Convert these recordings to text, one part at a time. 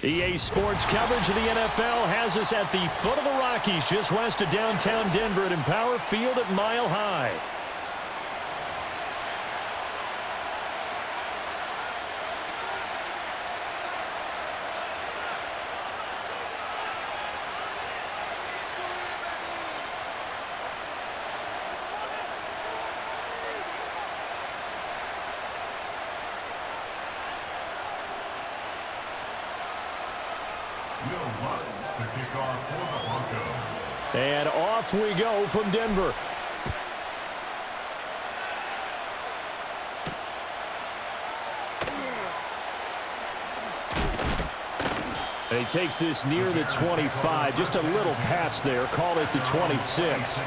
EA Sports coverage of the NFL has us at the foot of the Rockies, just west of downtown Denver at Empower Field at Mile High. And off we go from Denver. And he takes this near the 25, just a little pass there, call it the 26.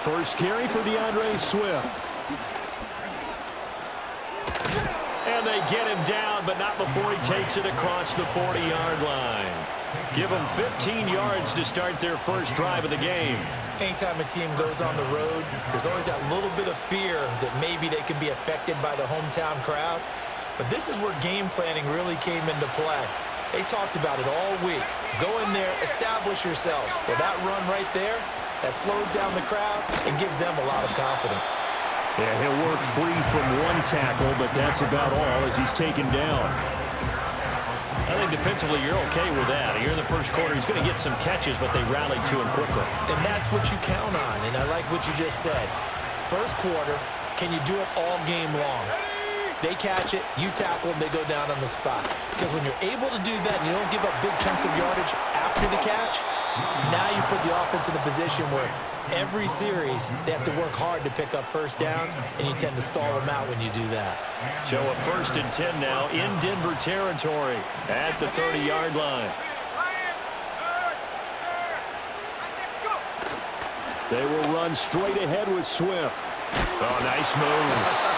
First carry for DeAndre Swift. And they get him down, but not before he takes it across the 40-yard line. Give them 15 yards to start their first drive of the game. Anytime a team goes on the road, there's always that little bit of fear that maybe they can be affected by the hometown crowd. But this is where game planning really came into play. They talked about it all week. Go in there, establish yourselves. Well, that run right there, that slows down the crowd and gives them a lot of confidence. Yeah, he'll work free from one tackle, but that's about all as he's taken down. I think defensively you're okay with that. Here in the first quarter, he's going to get some catches, but they rallied to him quicker. And that's what you count on, and I like what you just said. First quarter, can you do it all game long? They catch it, you tackle them, they go down on the spot. Because when you're able to do that and you don't give up big chunks of yardage after the catch, now you put the offense in a position where every series they have to work hard to pick up first downs, and you tend to stall them out when you do that. So a 1st and 10 now in Denver territory at the 30-yard line. They will run straight ahead with Swift. Oh, nice move.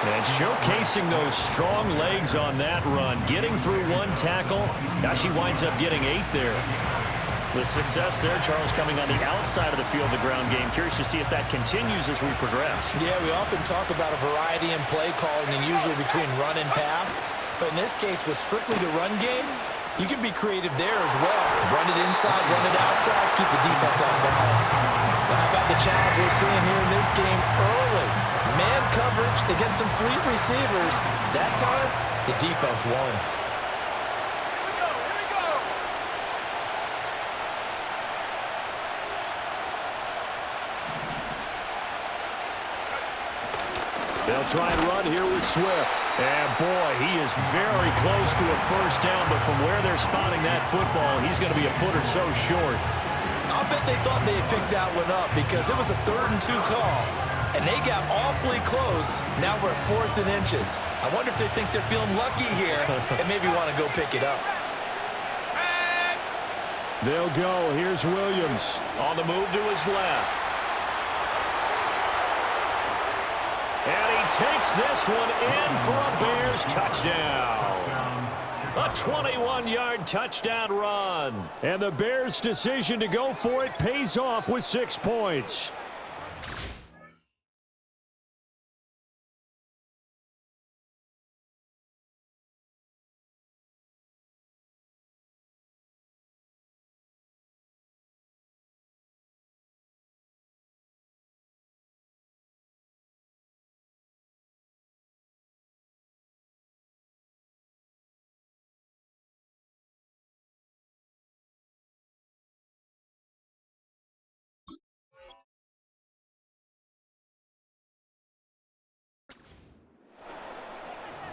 And showcasing those strong legs on that run. Getting through one tackle. Now she winds up getting 8 there. The success there, Charles, coming on the outside of the field, the ground game. Curious to see if that continues as we progress. Yeah, we often talk about a variety in play calling and usually between run and pass. But in this case, with strictly the run game, you can be creative there as well. Run it inside, run it outside, keep the defense on balance. Well, how about the challenge we're seeing here in this game early? Man coverage against some fleet receivers. That time, the defense won. They'll try and run here with Swift. And, boy, he is very close to a first down, but from where they're spotting that football, he's going to be a foot or so short. I'll bet they thought they had picked that one up because it was a 3rd and 2 call, and they got awfully close. Now we're at 4th and inches. I wonder if they think they're feeling lucky here and maybe want to go pick it up. They'll go. Here's Williams on the move to his left. And he takes this one in for a Bears touchdown. A 21-yard touchdown run. And the Bears' decision to go for it pays off with 6 points.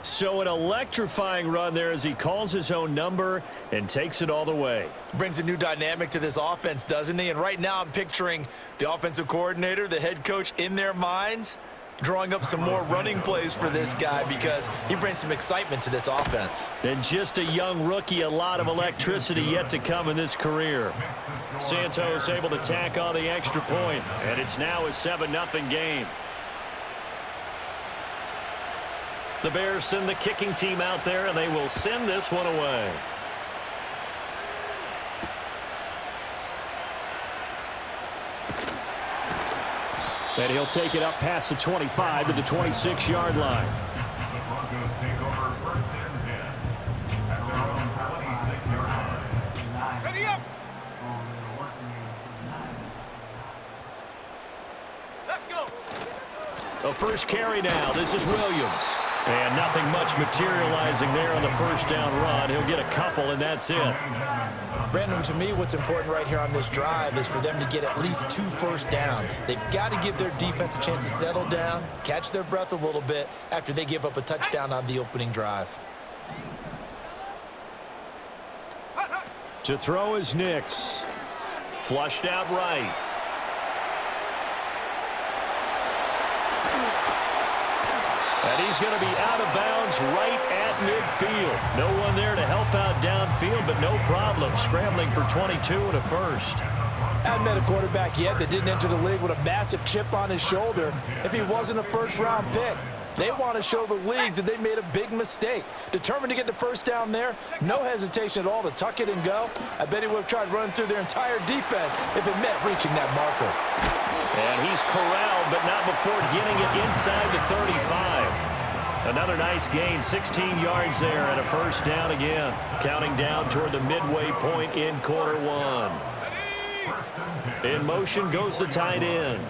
So an electrifying run there as he calls his own number and takes it all the way. Brings a new dynamic to this offense, doesn't he? And right now I'm picturing the offensive coordinator, the head coach in their minds. drawing up some more running plays for this guy because he brings some excitement to this offense. And just a young rookie, a lot of electricity yet to come in this career. Santos able to tack on the extra point, and it's now a 7-0 game. The Bears send the kicking team out there, and they will send this one away. And he'll take it up past the 25 to the 26-yard line. Ready up. Let's go. A first carry now. This is Williams. And nothing much materializing there on the first down run. He'll get a couple, and that's it. Brandon, to me, what's important right here on this drive is for them to get at least 2 first downs. They've got to give their defense a chance to settle down, catch their breath a little bit after they give up a touchdown on the opening drive. To throw is Nix. Flushed out right. And he's going to be out of bounds right at midfield. No one there to help out downfield, but no problem. Scrambling for 22 and a first. Hadn't met a quarterback yet that didn't enter the league with a massive chip on his shoulder if he wasn't a first-round pick. They want to show the league that they made a big mistake. Determined to get the first down there, no hesitation at all to tuck it and go. I bet he would have tried running through their entire defense if it meant reaching that marker. And he's corralled, but not before getting it inside the 35. Another nice gain, 16 yards there, and a first down again. Counting down toward the midway point in quarter one. In motion goes the tight end.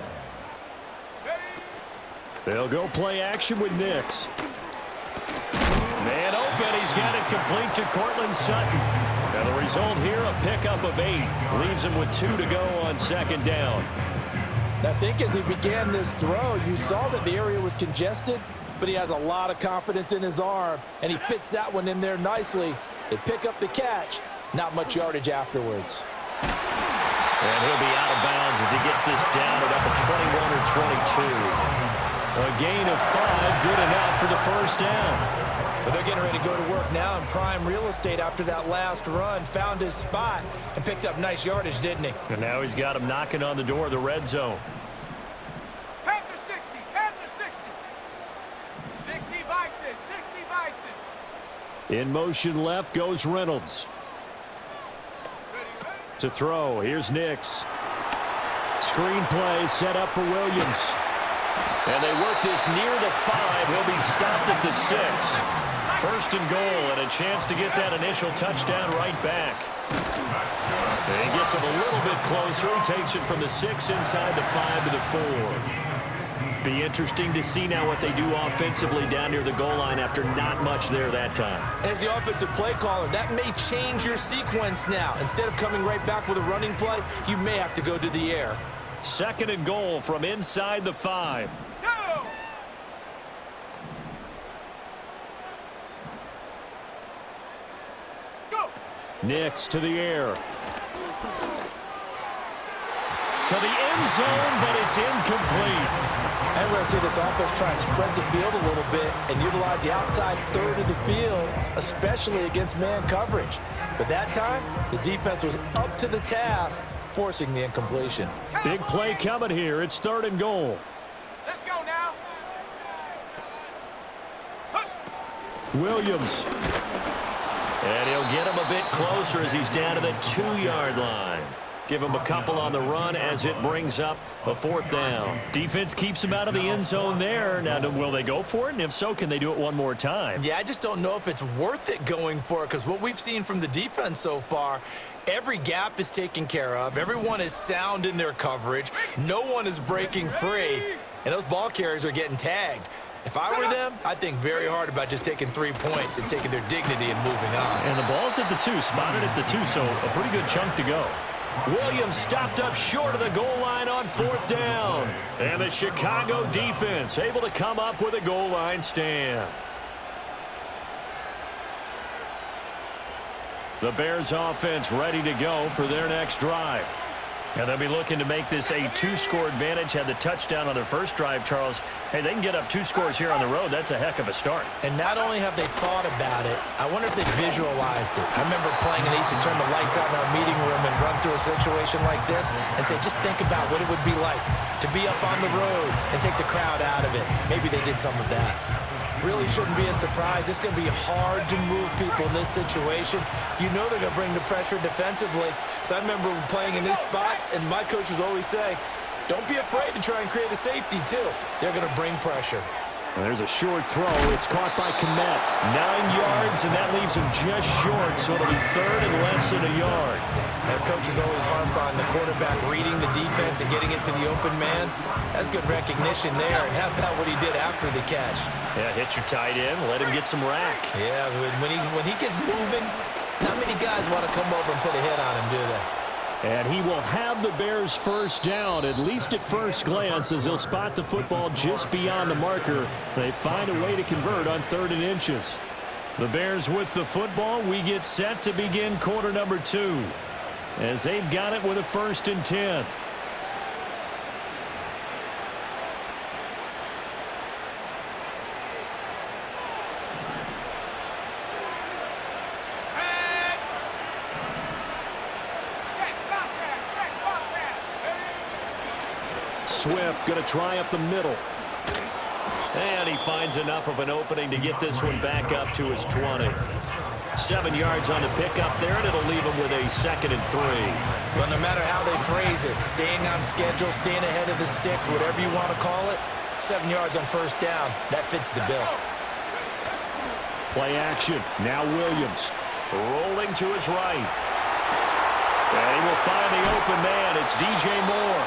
They'll go play action with Nix. Man open, he's got it complete to Cortland Sutton. Now the result here, a pickup of 8. Leaves him with 2 to go on second down. I think as he began this throw, you saw that the area was congested, but he has a lot of confidence in his arm, and he fits that one in there nicely. They pick up the catch, not much yardage afterwards. And he'll be out of bounds as he gets this down at up at 21 or 22. A gain of 5, good enough for the first down. But they're getting ready to go to work now in prime real estate after that last run. Found his spot and picked up nice yardage, didn't he? And now he's got him knocking on the door of the red zone. Panther 60, Panther 60. 60 Bison, 60 Bison. In motion left goes Reynolds. To throw, here's Nix. Screen play set up for Williams. And they work this near the 5. He'll be stopped at the 6. First and goal, and a chance to get that initial touchdown right back. And he gets him a little bit closer. He takes it from the 6 inside the 5 to the 4. Be interesting to see now what they do offensively down near the goal line after not much there that time. As the offensive play caller, that may change your sequence now. Instead of coming right back with a running play, you may have to go to the air. Second and goal from inside the 5. Go! Go! Nix to the air. To the end zone, but it's incomplete. And we're going to see this offense try and spread the field a little bit and utilize the outside third of the field, especially against man coverage. But that time, the defense was up to the task, forcing the incompletion. Big play coming here. It's third and goal. Let's go now. Williams. And he'll get him a bit closer as he's down to the 2-yard line. Give him a couple on the run as it brings up a fourth down. Defense keeps him out of the end zone there. Now, will they go for it? And if so, can they do it one more time? Yeah, I just don't know if it's worth it going for it because what we've seen from the defense so far, every gap is taken care of. Everyone is sound in their coverage. No one is breaking free. And those ball carriers are getting tagged. If I were them, I'd think very hard about just taking 3 points and taking their dignity and moving on. And the ball's at the 2, spotted at the 2, so a pretty good chunk to go. Williams stopped up short of the goal line on fourth down. And the Chicago defense able to come up with a goal line stand. The Bears offense ready to go for their next drive. And they'll be looking to make this a 2-score advantage. Had the touchdown on their first drive, Charles. Hey, they can get up 2 scores here on the road. That's a heck of a start. And not only have they thought about it, I wonder if they visualized it. I remember playing, and they used to turn the lights out in our meeting room and run through a situation like this and say, just think about what it would be like to be up on the road and take the crowd out of it. Maybe they did some of that. Really shouldn't be a surprise. It's going to be hard to move people in this situation. You know they're going to bring the pressure defensively. So I remember playing in these spots, and my coaches always say, don't be afraid to try and create a safety, too. They're going to bring pressure. And there's a short throw. It's caught by Komet. 9 yards, and that leaves him just short, so it'll be 3rd and less than a yard. And coaches always harp on the quarterback reading the defense and getting it to the open man. That's good recognition there. And how about what he did after the catch? Yeah, hit your tight end, let him get some rack. Yeah, when he gets moving, not many guys want to come over and put a hit on him, do they? And he will have the Bears first down, at least at first glance, as he'll spot the football just beyond the marker. They find a way to convert on 3rd and inches. The Bears with the football. We get set to begin quarter number 2, as they've got it with a 1st and 10. Swift going to try up the middle. And he finds enough of an opening to get this one back up to his 20. 7 yards on the pickup there, and it'll leave him with a 2nd and 3. Well, no matter how they phrase it, staying on schedule, staying ahead of the sticks, whatever you want to call it, 7 yards on 1st down, that fits the bill. Play action. Now Williams rolling to his right. And he will find the open man. It's DJ Moore.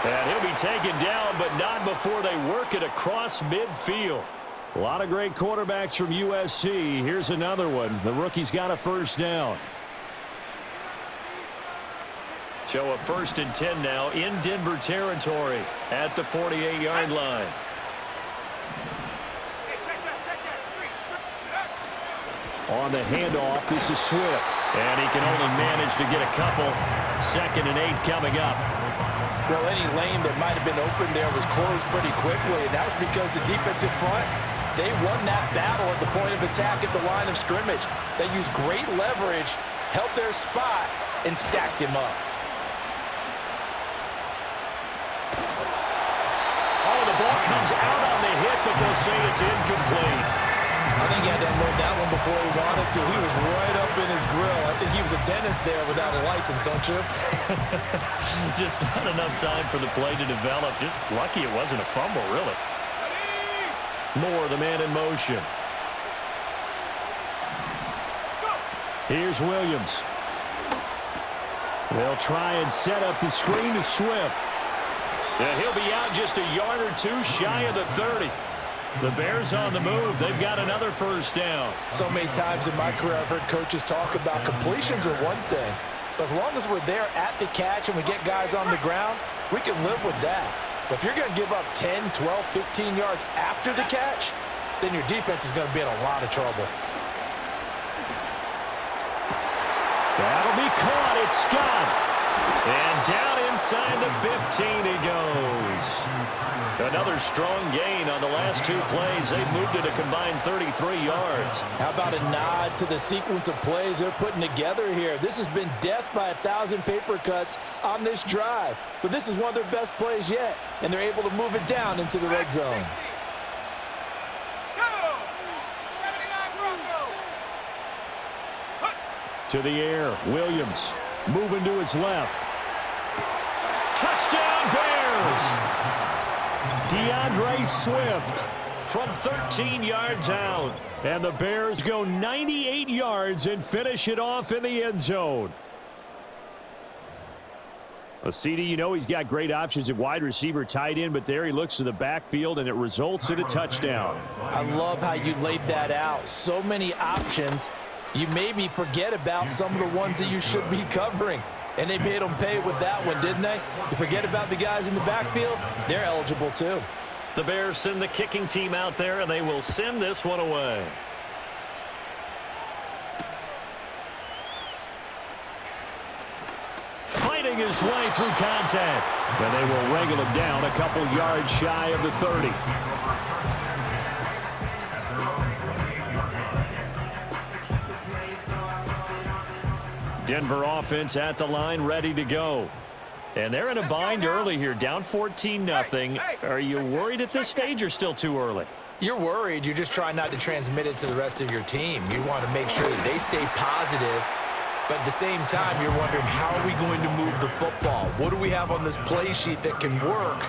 And he'll be taken down, but not before they work it across midfield. A lot of great quarterbacks from USC. Here's another one. The rookie's got a 1st down. So a 1st and 10 now in Denver territory at the 48-yard line. On the handoff, this is Swift. And he can only manage to get a couple. 2nd and 8 coming up. Well, any lane that might have been open there was closed pretty quickly, and that was because the defensive front, they won that battle at the point of attack at the line of scrimmage. They used great leverage, held their spot, and stacked him up. Oh, the ball comes out on the hit, but they'll say it's incomplete. I think he had to unload that one before he wanted to. He was right up in his grill. I think he was a dentist there without a license, don't you? Just not enough time for the play to develop. Just lucky it wasn't a fumble, really. Moore, the man in motion. Here's Williams. They'll try and set up the screen to Swift. And he'll be out just a yard or 2 shy of the 30. The Bears on the move. They've got another 1st down. So many times in my career I've heard coaches talk about completions are one thing, but as long as we're there at the catch and we get guys on the ground, we can live with that. But if you're going to give up 10, 12, 15 yards after the catch, then your defense is going to be in a lot of trouble. That'll be caught. It's Scott. And down inside the 15 he goes. Another strong gain on the last 2 plays. They've moved it a combined 33 yards. How about a nod to the sequence of plays they're putting together here? This has been death by 1,000 paper cuts on this drive. But this is one of their best plays yet, and they're able to move it down into the red zone. To the air, Williams moving to his left. Touchdown Bears! DeAndre Swift from 13 yards out. And the Bears go 98 yards and finish it off in the end zone. A CD, you know he's got great options at wide receiver, tight end, but there he looks to the backfield, and it results in a touchdown. I love how you laid that out. So many options. You maybe forget about some of the ones that you should be covering. And they made them pay with that one, didn't they? You forget about the guys in the backfield, they're eligible too. The Bears send the kicking team out there, and they will send this one away. Fighting fighting his way through contact. And they will wrangle him down a couple yards shy of the 30. Denver offense at the line, ready to go. And they're in a bind early here, down 14-0. Are you worried at this stage or still too early? You're worried. You're just trying not to transmit it to the rest of your team. You want to make sure that they stay positive, but at the same time, you're wondering, how are we going to move the football? What do we have on this play sheet that can work?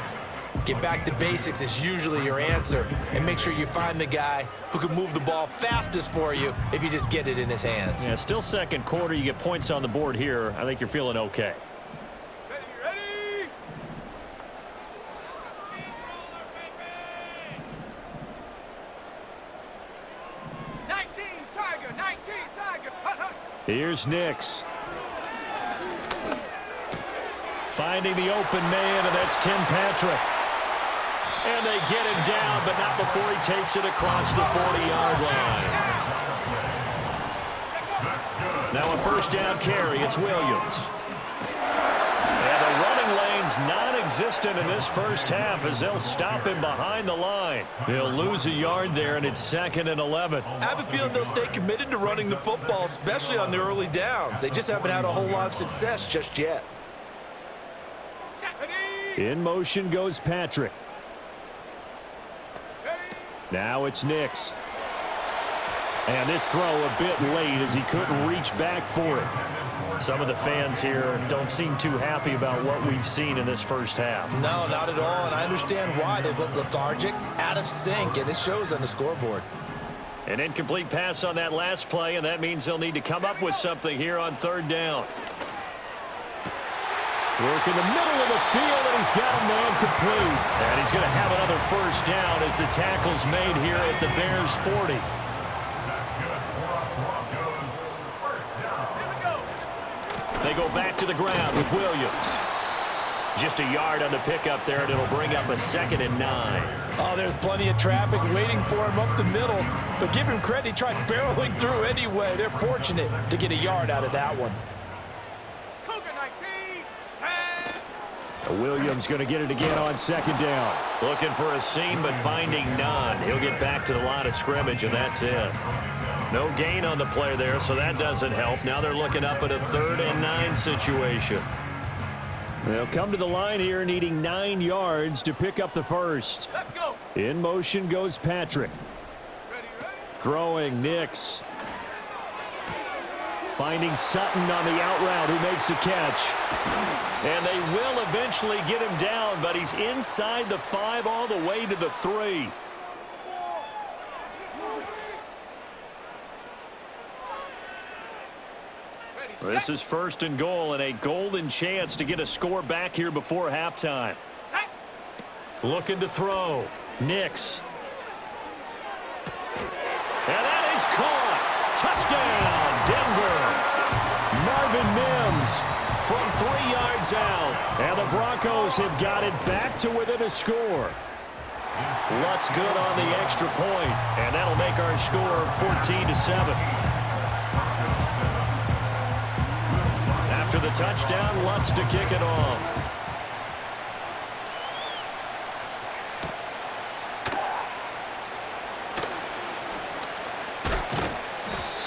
Get back to basics is usually your answer, and make sure you find the guy who can move the ball fastest for you if you just get it in his hands. Yeah, still second quarter. You get points on the board here. I think you're feeling okay. Ready? 19 Tiger. Here's Nix. Finding the open man, and that's Tim Patrick. And they get him down, but not before he takes it across the 40-yard line. Now a first down carry. It's Williams. And the running lane's non-existent in this first half as they'll stop him behind the line. They'll lose a yard there, and it's 2nd and 11. I have a feeling they'll stay committed to running the football, especially on the early downs. They just haven't had a whole lot of success just yet. In motion goes Patrick. Now it's Nix. And this throw a bit late as he couldn't reach back for it. Some of the fans here don't seem too happy about what we've seen in this first half. No, not at all, and I understand why. They've looked lethargic, out of sync, and it shows on the scoreboard. An incomplete pass on that last play, and that means they'll need to come up with something here on 3rd down. Work in the middle of the field, and he's got a man complete. And he's going to have another first down as the tackle's made here at the Bears' 40. They go back to the ground with Williams. Just a yard on the pickup there, and it'll bring up a 2nd and 9. Oh, there's plenty of traffic waiting for him up the middle. But give him credit, he tried barreling through anyway. They're fortunate to get a yard out of that one. Williams going to get it again on 2nd down. Looking for a seam, but finding none. He'll get back to the line of scrimmage, and that's it. No gain on the play there, so that doesn't help. Now they're looking up at a 3rd and 9 situation. They'll come to the line here needing 9 yards to pick up the first. Let's go. In motion goes Patrick. Ready. Throwing Nix. Finding Sutton on the out route, who makes the catch. And they will eventually get him down, but he's inside the 5 all the way to the 3. This is 1st and goal, and a golden chance to get a score back here before halftime. Looking to throw. Nix. And that is caught. Touchdown, Denver. Marvin Mims from 3 yards out. And the Broncos have got it back to within a score. Lutz good on the extra point, and that'll make our score 14-7. After the touchdown, Lutz to kick it off.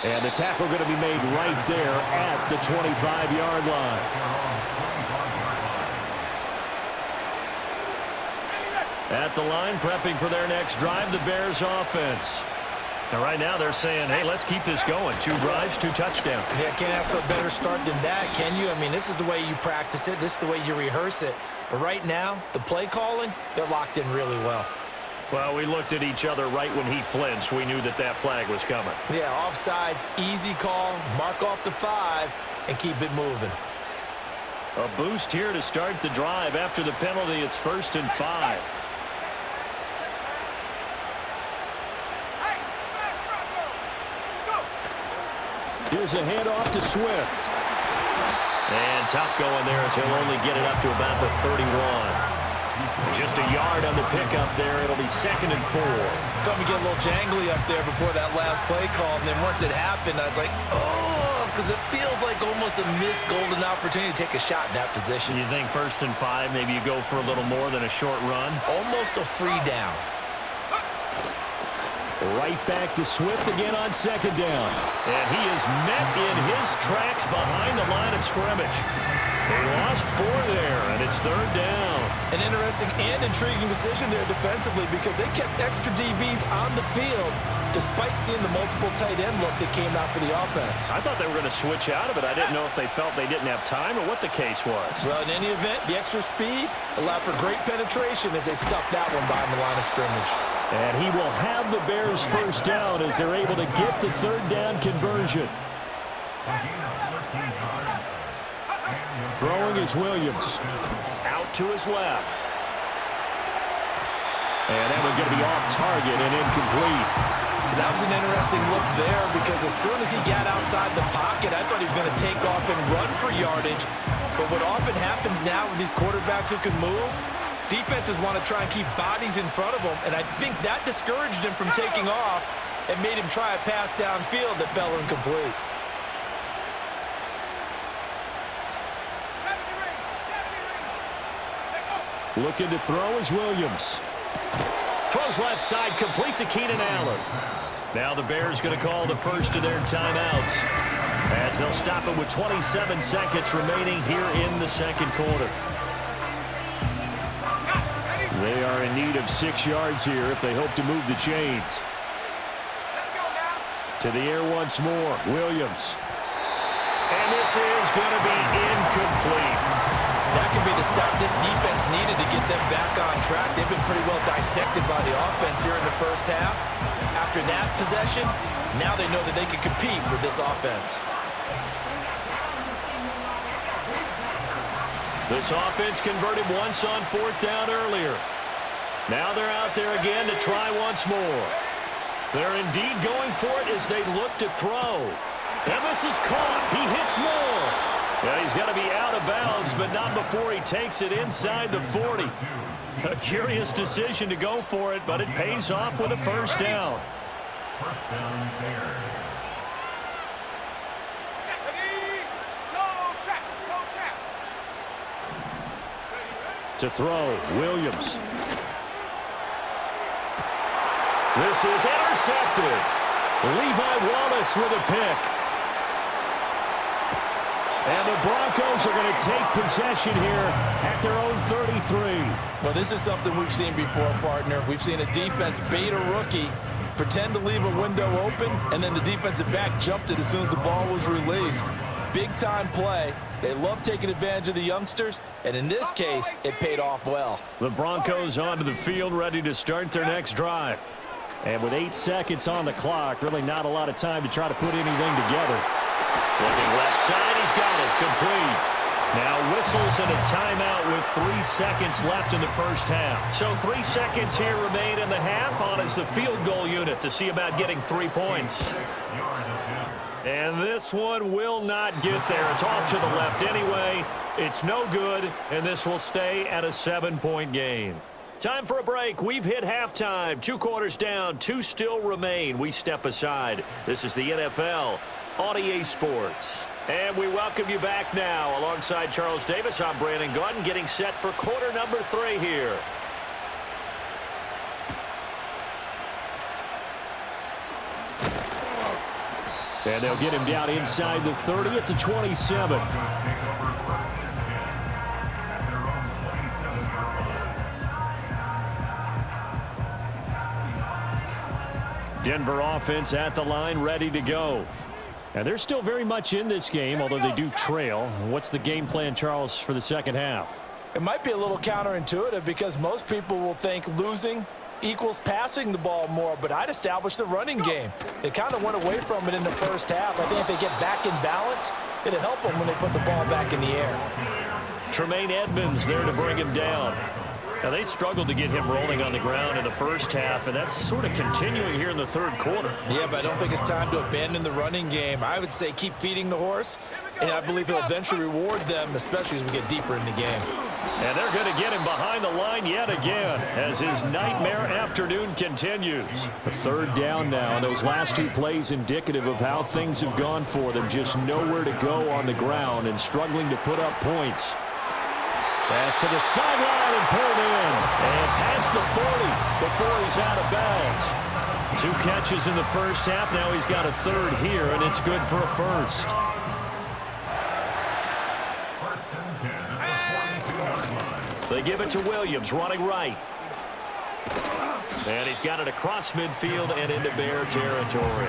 And the tackle going to be made right there at the 25-yard line. At the line, prepping for their next drive, the Bears offense. And right now they're saying, hey, let's keep this going. 2 drives, 2 touchdowns. Yeah, can't ask for a better start than that, can you? I mean, this is the way you practice it. This is the way you rehearse it. But right now, the play calling, they're locked in really well. Well, we looked at each other right when he flinched. We knew that that flag was coming. Yeah, offsides, easy call, mark off the 5, and keep it moving. A boost here to start the drive. After the penalty, it's 1st and 5. Here's a handoff to Swift. And tough going there as he'll only get it up to about the 31. Just a yard on the pickup there. It'll be 2nd and 4. Thought we get a little jangly up there before that last play call, and then once it happened, I was like, oh, because it feels like almost a missed golden opportunity to take a shot in that position. You think 1st and 5, maybe you go for a little more than a short run? Almost a free down. Right back to Swift again on 2nd down. And he is met in his tracks behind the line of scrimmage. They lost 4 there, and it's 3rd down. An interesting and intriguing decision there defensively because they kept extra DBs on the field despite seeing the multiple tight end look that came out for the offense. I thought they were going to switch out of it. I didn't know if they felt they didn't have time or what the case was. Well, in any event, the extra speed allowed for great penetration as they stuffed that one behind the line of scrimmage. And he will have the Bears 1st down as they're able to get the 3rd down conversion. Throwing is Williams. Out to his left. And that one's going to be off target and incomplete. That was an interesting look there because as soon as he got outside the pocket, I thought he was going to take off and run for yardage. But what often happens now with these quarterbacks who can move, defenses want to try and keep bodies in front of them, and I think that discouraged him from taking off and made him try a pass downfield that fell incomplete. Looking to throw is Williams. Throws left side, complete to Keenan Allen. Now the Bears going to call the first of their timeouts as they'll stop it with 27 seconds remaining here in the 2nd quarter. They are in need of 6 yards here if they hope to move the chains. To the air once more, Williams. And this is going to be incomplete. That could be the stop this defense needed to get them back on track. They've been pretty well dissected by the offense here in the 1st half. After that possession, now they know that they can compete with this offense. This offense converted once on 4th down earlier. Now they're out there again to try once more. They're indeed going for it as they look to throw. And this is caught. He hits more. Yeah, he's got to be out of bounds, but not before he takes it inside the 40. A curious decision to go for it, but it pays off with a 1st down. To throw, Williams. This is intercepted. Levi Wallace with a pick. And the Broncos are going to take possession here at their own 33. Well, this is something we've seen before, partner. We've seen a defense bait a rookie, pretend to leave a window open, and then the defensive back jumped it as soon as the ball was released. Big-time play. They love taking advantage of the youngsters, and in this case, it paid off well. The Broncos onto the field, ready to start their next drive. And with 8 seconds on the clock, really not a lot of time to try to put anything together. Looking left side, he's got it, complete. Now whistles and a timeout with 3 seconds left in the 1st half. So 3 seconds here remain in the half on as the field goal unit to see about getting 3 points. And this one will not get there. It's off to the left anyway. It's no good, and this will stay at a 7-point game. Time for a break. We've hit halftime. 2 quarters down, 2 still remain. We step aside. This is the NFL on EA Sports. And we welcome you back now. Alongside Charles Davis, I'm Brandon Gordon, getting set for quarter number 3 here. And they'll get him down inside the 30 at the 27. Denver offense at the line, ready to go. And they're still very much in this game, although they do trail. What's the game plan, Charles, for the 2nd half? It might be a little counterintuitive because most people will think losing equals passing the ball more, but I'd establish the running game. They kind of went away from it in the 1st half. I think if they get back in balance, it'll help them when they put the ball back in the air. Tremaine Edmonds there to bring him down. Now, they struggled to get him rolling on the ground in the first half, and that's sort of continuing here in the third quarter. Yeah, but I don't think it's time to abandon the running game. I would say keep feeding the horse, and I believe he'll eventually reward them, especially as we get deeper in the game. And they're going to get him behind the line yet again as his nightmare afternoon continues. A third down now, and those last two plays indicative of how things have gone for them. Just nowhere to go on the ground and struggling to put up points. Pass to the sideline and pulled in. And past the 40 before he's out of bounds. 2 catches in the first half. Now he's got a third here, and it's good for a first. They give it to Williams, running right. And he's got it across midfield and into Bear territory.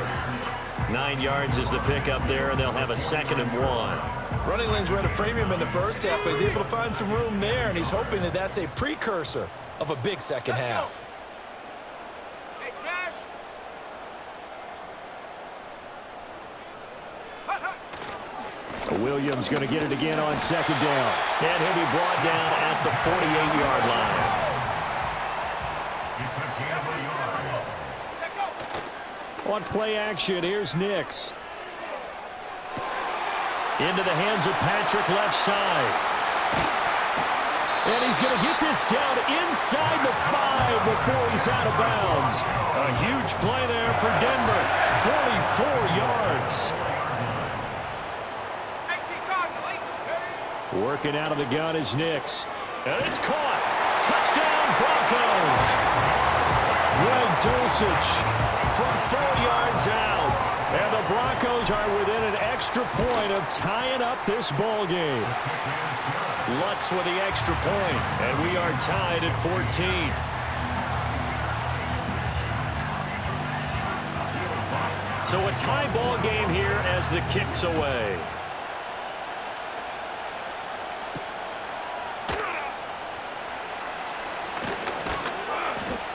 9 yards is the pickup there, and they'll have a 2nd and 1. Running lanes were at a premium in the first half, but he's able to find some room there, and he's hoping that that's a precursor of a big second half. Hey, smash! Williams going to get it again on 2nd down. And he'll be brought down at the 48-yard line. On play action, here's Nix. Into the hands of Patrick left side. And he's going to get this down inside the 5 before he's out of bounds. A huge play there for Denver. 44 yards. Working out of the gun is Nix. And it's caught. Touchdown, Broncos. Greg Dulcich from 4 yards out. And the Broncos are within an extra point of tying up this ball game. Lutz with the extra point, and we are tied at 14. So a tie ball game here as the kick's away.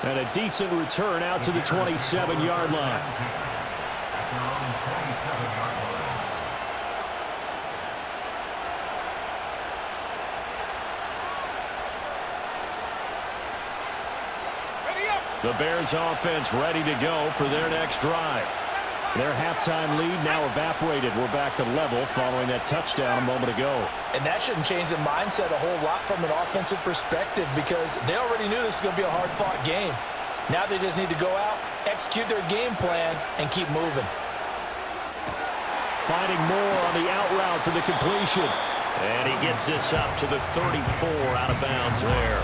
And a decent return out to the 27-yard line. The Bears offense ready to go for their next drive. Their halftime lead now evaporated. We're back to level following that touchdown a moment ago. And that shouldn't change the mindset a whole lot from an offensive perspective because they already knew this was going to be a hard-fought game. Now they just need to go out, execute their game plan, and keep moving. Finding more on the out route for the completion. And he gets this up to the 34 out of bounds there.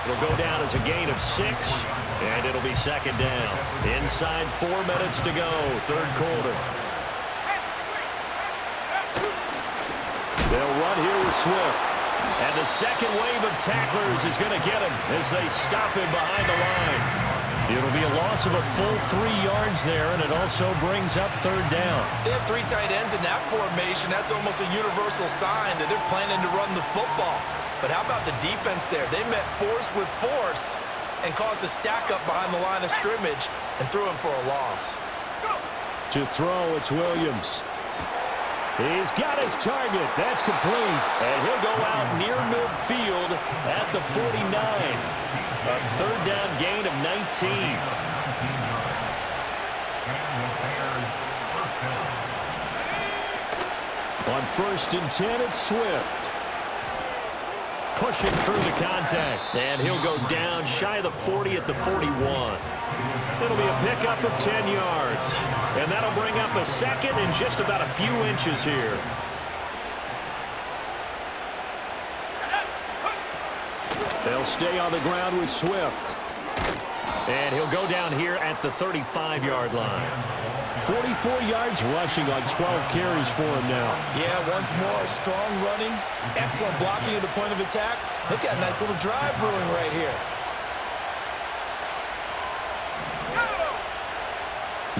It'll go down as a gain of 6, and it'll be 2nd down. Inside 4 minutes to go, third quarter. They'll run here with Swift. And the second wave of tacklers is going to get him as they stop him behind the line. It'll be a loss of a full 3 yards there, and it also brings up third down. They have 3 tight ends in that formation. That's almost a universal sign that they're planning to run the football. But how about the defense there? They met force with force and caused a stack up behind the line of scrimmage and threw him for a loss. To throw, it's Williams. He's got his target. That's complete. And he'll go out near midfield at the 49. A third down gain of 19. On 1st and 10, it's Swift. Pushing through the contact. And he'll go down shy of the 40 at the 41. It'll be a pickup of 10 yards. And that'll bring up a 2nd and just about a few inches here. They'll stay on the ground with Swift. And he'll go down here at the 35-yard line. 44 yards rushing on 12 carries for him now. Yeah, once more, strong running, excellent blocking at the point of attack. They've got a nice little drive brewing right here.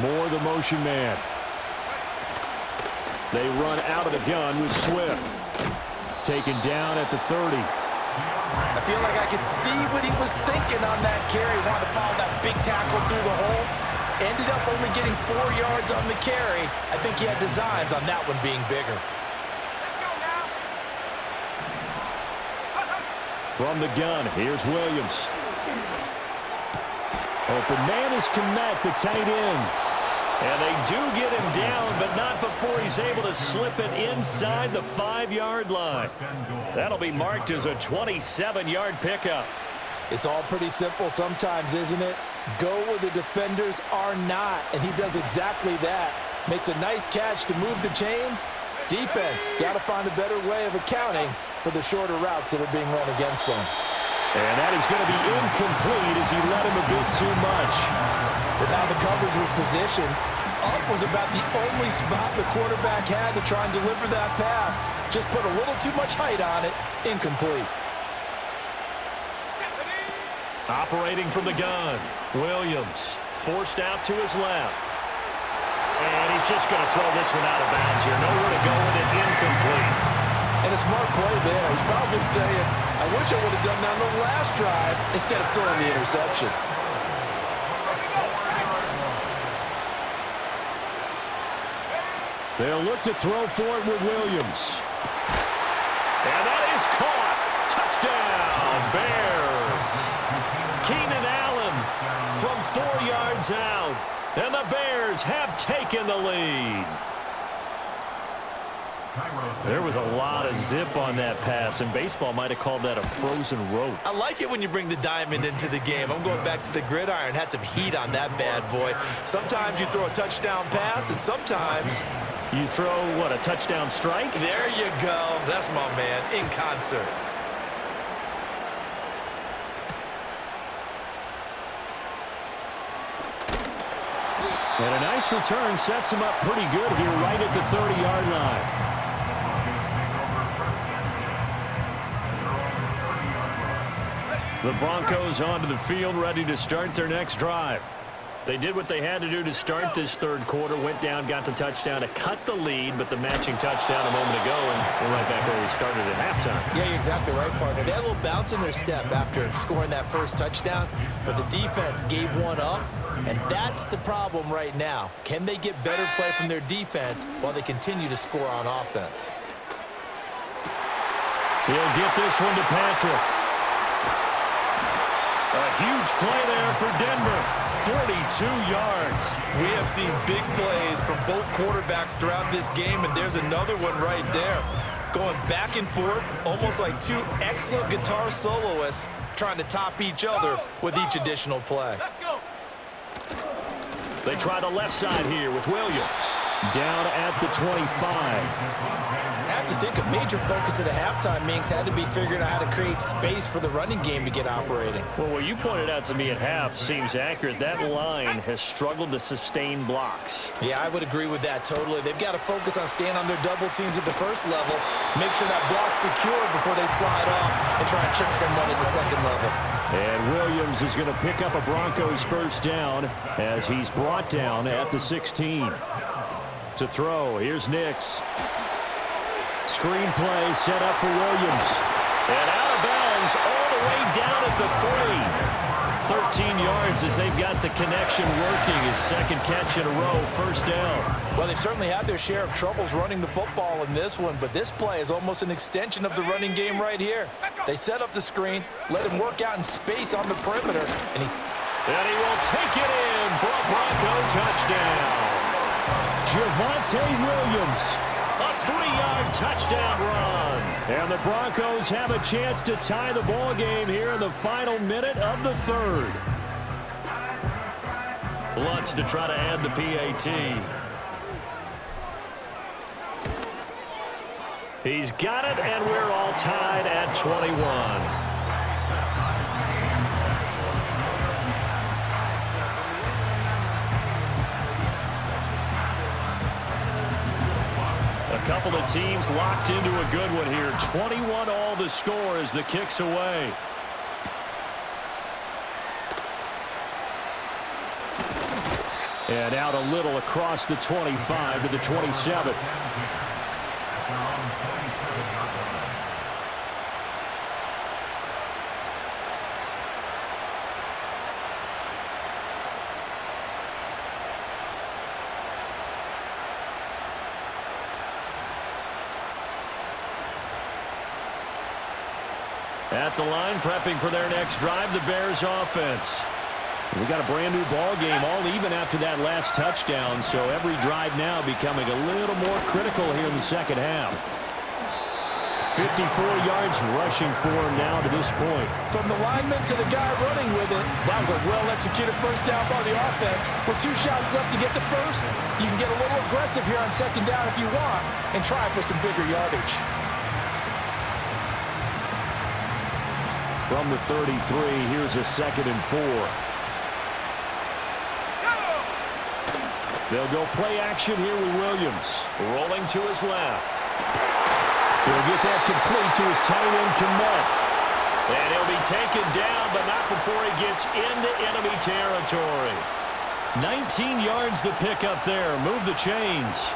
Moore, the motion man. They run out of the gun with Swift. Taken down at the 30. I feel like I could see what he was thinking on that carry. Wanted to follow that big tackle through the hole. Ended up only getting 4 yards on the carry. I think he had designs on that one being bigger. From the gun, here's Williams. Open man is Kmet, the tight end. And they do get him down, but not before he's able to slip it inside the 5-yard line. That'll be marked as a 27-yard pickup. It's all pretty simple sometimes, isn't it? Go where the defenders are not, and he does exactly that. Makes a nice catch to move the chains. Defense got to find a better way of accounting for the shorter routes that are being run against them. And that is going to be incomplete as he let him a bit too much. With how the coverage was positioned, up was about the only spot the quarterback had to try and deliver that pass. Just put a little too much height on it. Incomplete. Operating from the gun, Williams forced out to his left. And he's just going to throw this one out of bounds here. Nowhere to go with it, incomplete. And a smart play there. He's probably saying, I wish I would have done that on the last drive instead of throwing the interception. They'll look to throw for it with Williams. And that is caught. Touchdown, Bears. Keenan Allen from 4 yards out. And the Bears have taken the lead. There was a lot of zip on that pass, and baseball might have called that a frozen rope. I like it when you bring the diamond into the game. I'm going back to the gridiron. Had some heat on that bad boy. Sometimes you throw a touchdown pass, and sometimes you throw, what, a touchdown strike? There you go. That's my man, in concert. And a nice return sets him up pretty good here right at the 30-yard line. The Broncos onto the field, ready to start their next drive. They did what they had to do to start this third quarter, went down, got the touchdown to cut the lead, but the matching touchdown a moment ago, and we're right back where we started at halftime. Yeah, you're exactly right, partner. They had a little bounce in their step after scoring that first touchdown, but the defense gave one up, and that's the problem right now. Can they get better play from their defense while they continue to score on offense? He'll get this one to Patrick. A huge play there for Denver. 42 yards. We have seen big plays from both quarterbacks throughout this game, and there's another one right there. Going back and forth, almost like two excellent guitar soloists trying to top each other with each additional play. Let's go. They try the left side here with Williams. Down at the 25. I have to think a major focus at the halftime, Minks, had to be figuring out how to create space for the running game to get operating. Well, what you pointed out to me at half seems accurate. That line has struggled to sustain blocks. Yeah, I would agree with that totally. They've got to focus on staying on their double teams at the first level, make sure that block's secure before they slide off and try and chip someone at the second level. And Williams is going to pick up a Broncos first down as he's brought down at the 16. To throw, here's Nix. Screen play set up for Williams. And out of bounds all the way down at the 3. 13 yards as they've got the connection working. His second catch in a row, first down. Well, they've certainly had their share of troubles running the football in this one, but this play is almost an extension of the running game right here. They set up the screen, let him work out in space on the perimeter, and he will take it in for a Bronco touchdown. Javonte Williams, a 3-yard touchdown run. And the Broncos have a chance to tie the ball game here in the final minute of the third. Lutz to try to add the PAT. He's got it, and we're all tied at 21. A couple of teams locked into a good one here. 21 all the score as the kick's away. And out a little across the 25 to the 27. At the line, prepping for their next drive, the Bears offense. We got a brand new ball game, all even after that last touchdown, so every drive now becoming a little more critical here in the second half. 54 yards rushing for him now to this point. From the lineman to the guy running with it, that was a well-executed first down by the offense. With 2 shots left to get the first, you can get a little aggressive here on second down if you want and try for some bigger yardage. From the 33, here's a 2nd and 4. They'll go play action here with Williams. Rolling to his left. He'll get that complete to his tight end, Kmet. And he'll be taken down, but not before he gets into enemy territory. 19 yards the pick up there. Move the chains.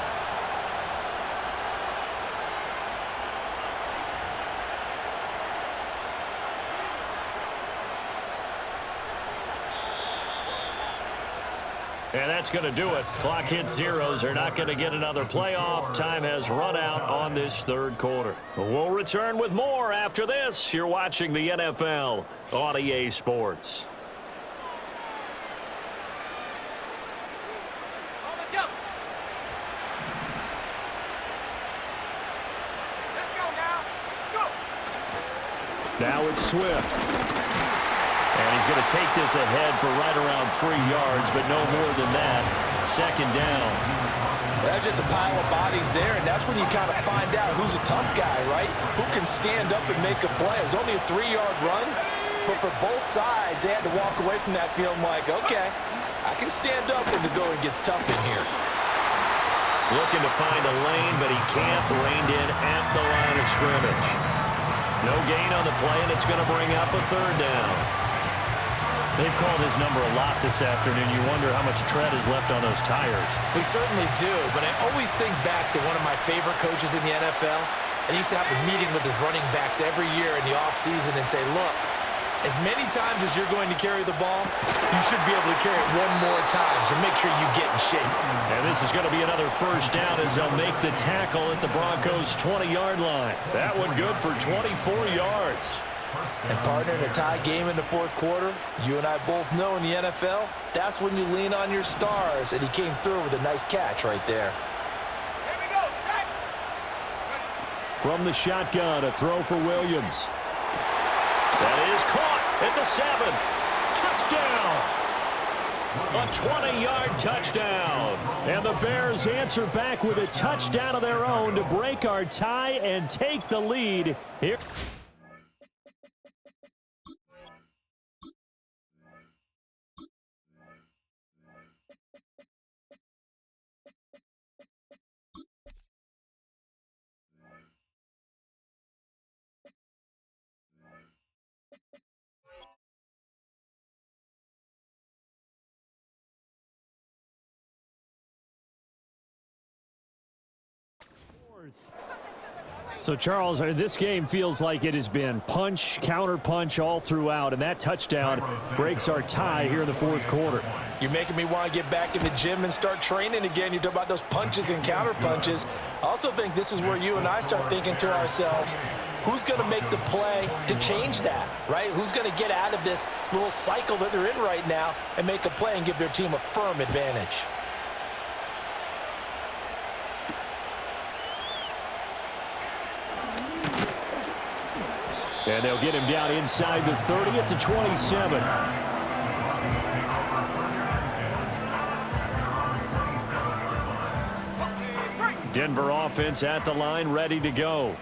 And that's going to do it. Clock hits zeros. They're not going to get another playoff. Time has run out on this third quarter. We'll return with more after this. You're watching the NFL on EA Sports. Let's go now. Go. Now it's Swift. And he's going to take this ahead for right around 3 yards, but no more than that. Second down. That's just a pile of bodies there, and that's when you kind of find out who's a tough guy, right? Who can stand up and make a play. It was only a 3-yard run, but for both sides, they had to walk away from that feeling like, okay, I can stand up when the going gets tough in here. Looking to find a lane, but he can't. Reined in at the line of scrimmage. No gain on the play, and it's going to bring up a 3rd down. They've called his number a lot this afternoon. You wonder how much tread is left on those tires. We certainly do, but I always think back to one of my favorite coaches in the NFL, and he used to have a meeting with his running backs every year in the offseason and say, look, as many times as you're going to carry the ball, you should be able to carry it one more time, so make sure you get in shape. And this is going to be another first down as they'll make the tackle at the Broncos' 20-yard line. That one good for 24 yards. And partner, in a tie game in the fourth quarter, you and I both know in the NFL, that's when you lean on your stars, and he came through with a nice catch right there. Here we go. Set. From the shotgun, a throw for Williams. That is caught at the 7. Touchdown! A 20-yard touchdown. And the Bears answer back with a touchdown of their own to break our tie and take the lead here. So, Charles, this game feels like it has been punch, counter-punch all throughout, and that touchdown breaks our tie here in the fourth quarter. You're making me want to get back in the gym and start training again. You talk about those punches and counter-punches. I also think this is where you and I start thinking to ourselves, who's going to make the play to change that, right? Who's going to get out of this little cycle that they're in right now and make a play and give their team a firm advantage? And they'll get him down inside the 30 at the 27. Denver offense at the line, ready to go.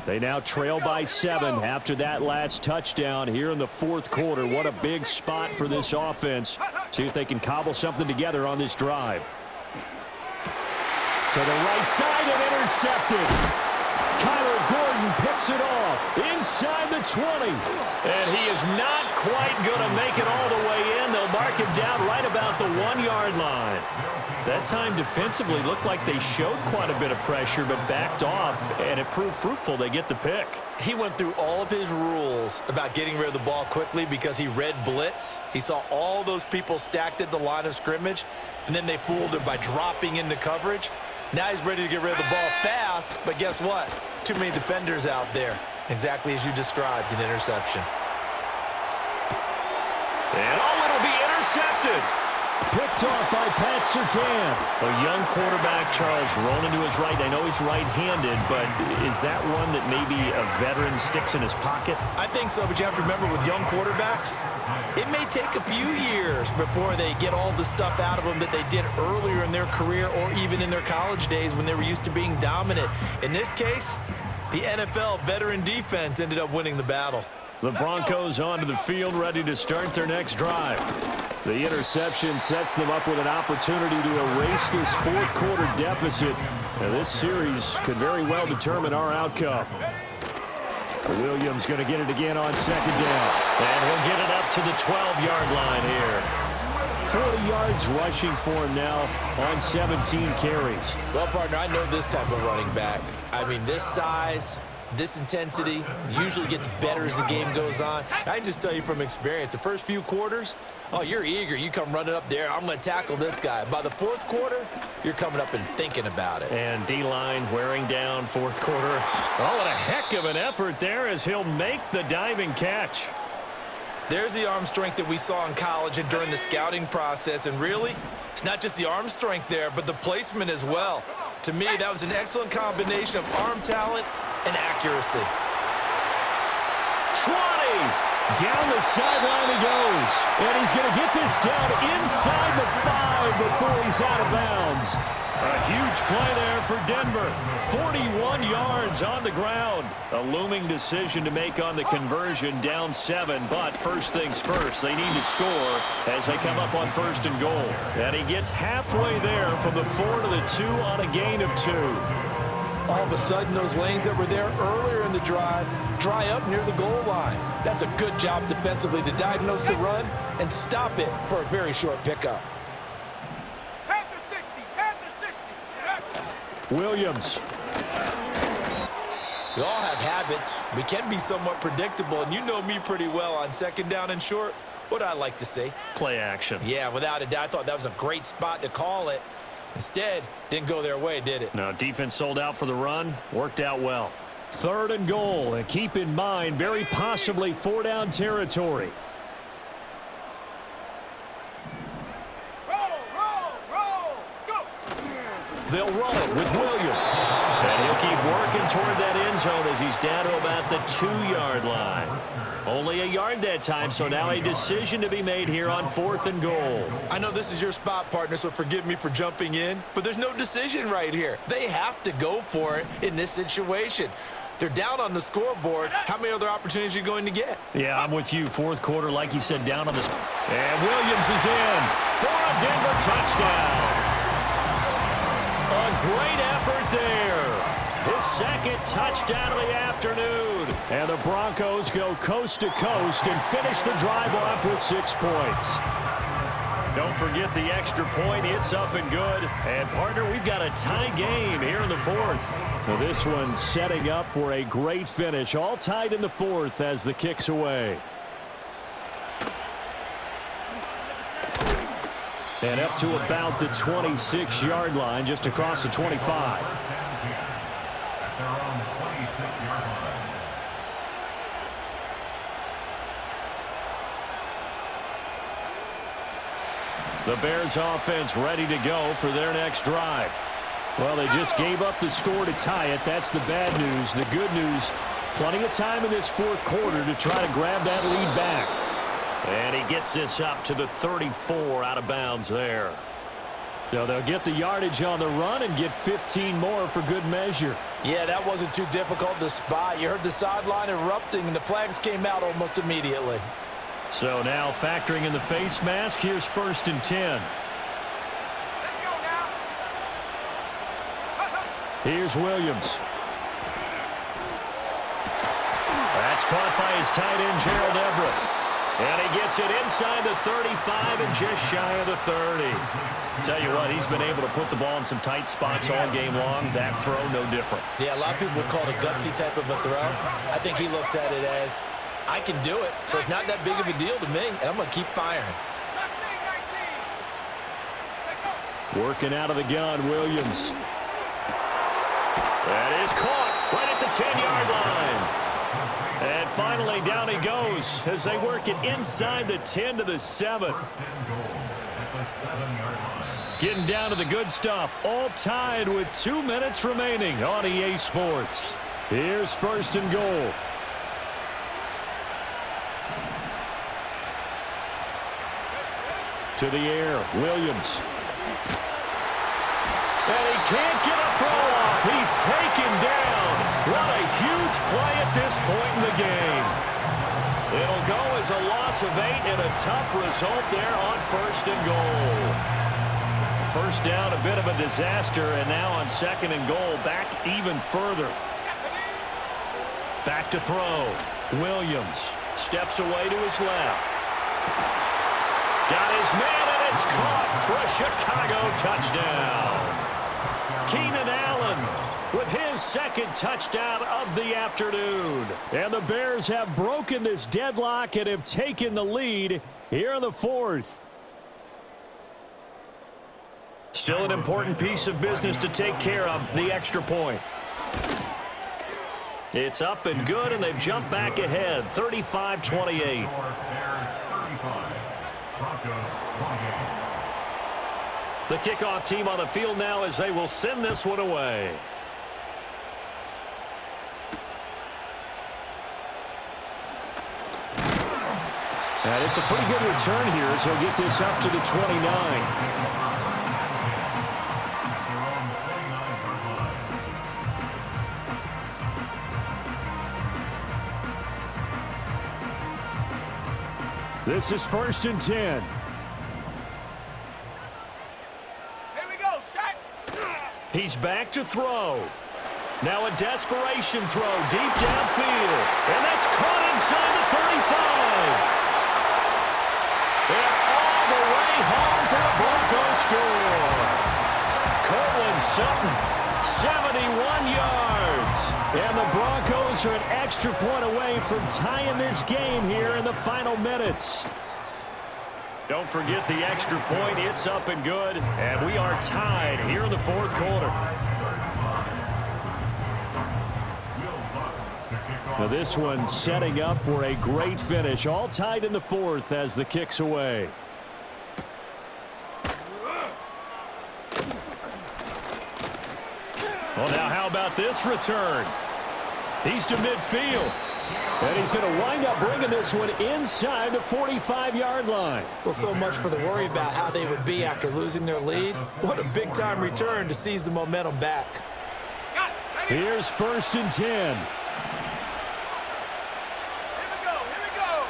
They now trail by 7 after that last touchdown here in the fourth quarter. What a big spot for this offense. See if they can cobble something together on this drive. To the right side and intercepted. Kyler Gordon picks it off inside the 20. And he is not quite going to make it all the way in. They'll mark him down right about the 1-yard line. That time defensively looked like they showed quite a bit of pressure but backed off, and it proved fruitful. They get the pick. He went through all of his rules about getting rid of the ball quickly because he read blitz. He saw all those people stacked at the line of scrimmage, and then they fooled him by dropping into coverage. Now he's ready to get rid of the ball fast, but guess what? Too many defenders out there. Exactly as you described, an interception. And it'll be intercepted. Picked off by Pat Surtain. A young quarterback, Charles, rolling to his right. I know he's right-handed, but is that one that maybe a veteran sticks in his pocket? I think so, but you have to remember with young quarterbacks, it may take a few years before they get all the stuff out of them that they did earlier in their career or even in their college days when they were used to being dominant. In this case, the NFL veteran defense ended up winning the battle. The Broncos onto the field, ready to start their next drive. The interception sets them up with an opportunity to erase this fourth quarter deficit. Now, this series could very well determine our outcome. Williams going to get it again on second down. And he'll get it up to the 12-yard line here. 40 yards rushing for him now on 17 carries. Well, partner, I know this type of running back. I mean, this size, this intensity usually gets better as the game goes on. I can just tell you from experience, the first few quarters, oh, you're eager. You come running up there, I'm going to tackle this guy. By the fourth quarter, you're coming up and thinking about it. And D-line wearing down fourth quarter. Oh, what a heck of an effort there as he'll make the diving catch. There's the arm strength that we saw in college and during the scouting process. And really, it's not just the arm strength there, but the placement as well. To me, that was an excellent combination of arm talent and accuracy. 20. Down the sideline he goes. And he's going to get this down inside the 5 before he's out of bounds. A huge play there for Denver. 41 yards on the ground. A looming decision to make on the conversion, down 7. But first things first, they need to score as they come up on first and goal. And he gets halfway there from the 4 to the 2 on a gain of 2. All of a sudden, those lanes that were there earlier in the drive dry up near the goal line. That's a good job defensively to diagnose the run and stop it for a very short pickup. Panther 60, Panther 60. Williams. We all have habits. We can be somewhat predictable, and you know me pretty well on second down and short. What I like to see? Play action. Yeah, without a doubt, I thought that was a great spot to call it. Instead, didn't go their way, did it? No, defense sold out for the run. Worked out well. Third and goal. And keep in mind, very possibly 4-down territory. Roll, go! They'll run it with Williams. And he'll keep working toward that end zone as he's down to about the 2-yard line. Only a yard that time, so now a decision to be made here on 4th and goal. I know this is your spot, partner, so forgive me for jumping in, but there's no decision right here. They have to go for it in this situation. They're down on the scoreboard. How many other opportunities are you going to get? Yeah, I'm with you. Fourth quarter, like you said, down on the... And Williams is in for a Denver touchdown. A great effort there. His second touchdown of the afternoon. And the Broncos go coast to coast and finish the drive off with 6 points. Don't forget the extra point. It's up and good. And, partner, we've got a tie game here in the 4th. Well, this one setting up for a great finish. All tied in the 4th as the kick's away. And up to about the 26-yard line, just across the 25. The Bears offense ready to go for their next drive. Well, they just gave up the score to tie it. That's the bad news. The good news, plenty of time in this 4th quarter to try to grab that lead back. And he gets this up to the 34 out of bounds there. So they'll get the yardage on the run and get 15 more for good measure. Yeah, that wasn't too difficult to spot. You heard the sideline erupting, and the flags came out almost immediately. So now factoring in the face mask, here's 1st and 10. Let's go now. Here's Williams. That's caught by his tight end, Gerald Everett. And he gets it inside the 35 and just shy of the 30. Tell you what, he's been able to put the ball in some tight spots all game long. That throw, no different. Yeah, a lot of people would call it a gutsy type of a throw. I think he looks at it as, I can do it, so it's not that big of a deal to me, and I'm going to keep firing. Working out of the gun, Williams. That is caught right at the 10-yard line. And finally, down he goes as they work it inside the 10 to the 7. Getting down to the good stuff, all tied with 2 minutes remaining on EA Sports. Here's 1st and goal. To the air, Williams. And he can't get a throw off. He's taken down. What a huge play at this point in the game. It'll go as a loss of 8 and a tough result there on 1st and goal. First down, a bit of a disaster, and now on 2nd and goal, back even further. Back to throw. Williams steps away to his left. Got his man, and it's caught for a Chicago touchdown. Keenan Allen with his 2nd touchdown of the afternoon. And the Bears have broken this deadlock and have taken the lead here in the 4th. Still an important piece of business to take care of, the extra point. It's up and good, and they've jumped back ahead, 35-28. The kickoff team on the field now as they will send this one away. And it's a pretty good return here as he'll get this up to the 29. This is 1st and 10. Here we go, shot. He's back to throw. Now a desperation throw deep downfield. And that's caught inside the 35. And all the way home for the Broncos score. Cortland Sutton, 71 yards. And the Broncos are an extra point away from tying this game here in the final minutes. Don't forget the extra point. It's up and good. And we are tied here in the 4th quarter. Now this one setting up for a great finish. All tied in the 4th as the kick's away. Well, now how about this return? He's to midfield. And he's going to wind up bringing this one inside the 45-yard line. Well, so much for the worry about how they would be after losing their lead. What a big-time return to seize the momentum back. Here's 1st and 10. Here we go.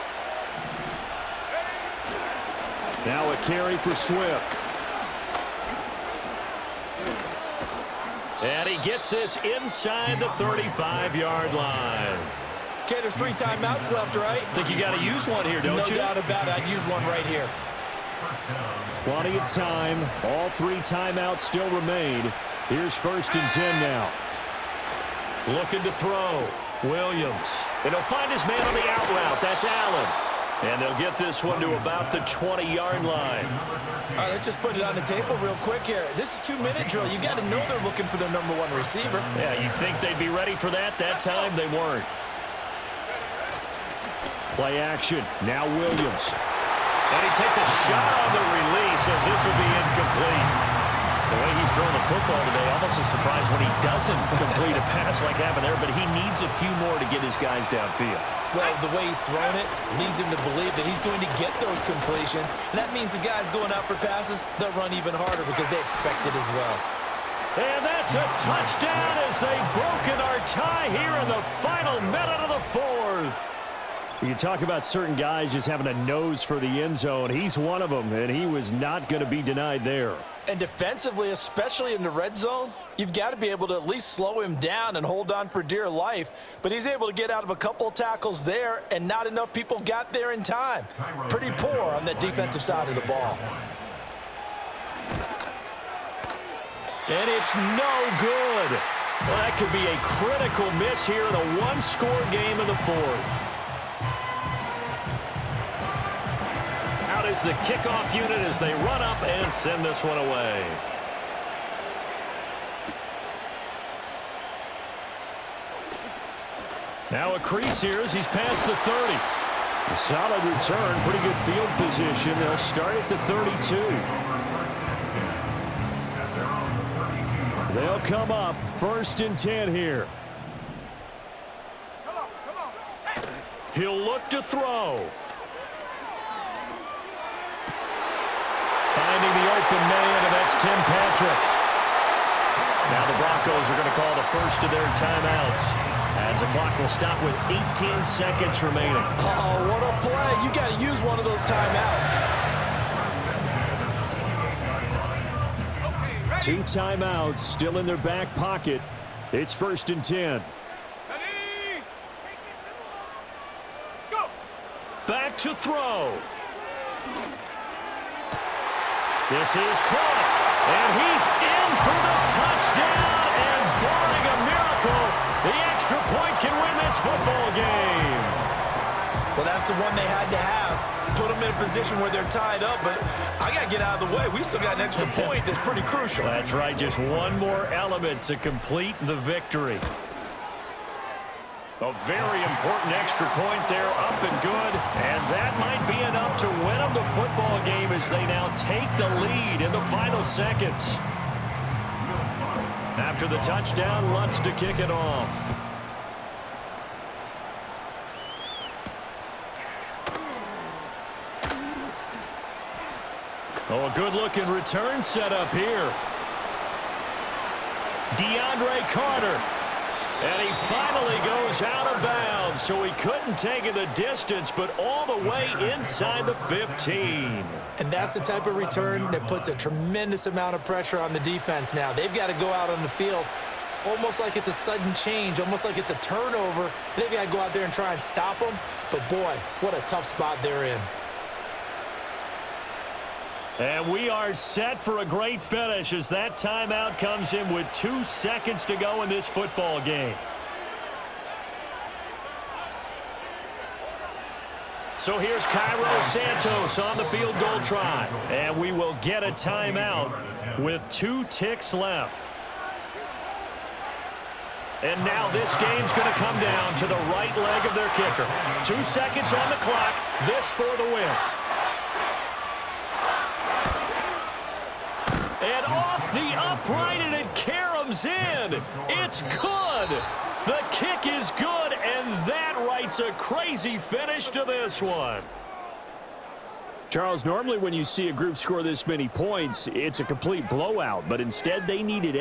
Now a carry for Swift. And he gets this inside the 35-yard line. Okay, there's 3 timeouts left, right? Think you got to use one here, don't you? No doubt about it. I'd use one right here. Plenty of time. All 3 timeouts still remain. Here's 1st and 10 now. Looking to throw. Williams. And he'll find his man on the out route. That's Allen. And they'll get this one to about the 20-yard line. All right, let's just put it on the table real quick here. This is 2-minute drill. You got to know they're looking for their number 1 receiver. Yeah, you think they'd be ready for that? That time they weren't. Play action. Now Williams. And he takes a shot on the release as this will be incomplete. The way he's throwing the football today, almost a surprise when he doesn't complete a pass like happened there, but he needs a few more to get his guys downfield. Well, the way he's thrown it leads him to believe that he's going to get those completions. And that means the guys going out for passes, they'll run even harder because they expect it as well. And that's a touchdown as they've broken our tie here in the final minute of the 4th. You talk about certain guys just having a nose for the end zone. He's one of them, and he was not going to be denied there. And defensively, especially in the red zone, you've got to be able to at least slow him down and hold on for dear life. But he's able to get out of a couple of tackles there, and not enough people got there in time. Pretty poor on the defensive side of the ball. And it's no good. Well, that could be a critical miss here in a one-score game in the 4th. Out is the kickoff unit as they run up and send this one away. Now a crease here as he's past the 30. A solid return, pretty good field position. They'll start at the 32. They'll come up 1st and 10 here. Come on, set. He'll look to throw. Finding the open man, and that's Tim Patrick. Now the Broncos are going to call the first of their timeouts, as the clock will stop with 18 seconds remaining. Oh, what a play. You got to use one of those timeouts. Okay, ready? 2 timeouts still in their back pocket. It's 1st and 10. Ready? Go. Back to throw. This is caught, and he's in for the touchdown, and barring a miracle, the extra point can win this football game. Well, that's the one they had to have. Put them in a position where they're tied up, but I got to get out of the way. We still got an extra point that's pretty crucial. That's right, just one more element to complete the victory. A very important extra point there, up and good, and that might be enough to win them the football game as they now take the lead in the final seconds. After the touchdown, Lutz to kick it off. Oh, a good-looking return set up here. DeAndre Carter. And he finally goes out of bounds, so he couldn't take it the distance, but all the way inside the 15. And that's the type of return that puts a tremendous amount of pressure on the defense now. They've got to go out on the field almost like it's a sudden change, almost like it's a turnover. They've got to go out there and try and stop them. But, boy, what a tough spot they're in. And we are set for a great finish as that timeout comes in with 2 seconds to go in this football game. So here's Cairo Santos on the field goal try. And we will get a timeout with 2 ticks left. And now this game's going to come down to the right leg of their kicker. 2 seconds on the clock. This for the win. And off the upright, and it caroms in. It's good. The kick is good, and that writes a crazy finish to this one. Charles, normally when you see a group score this many points, it's a complete blowout, but instead they needed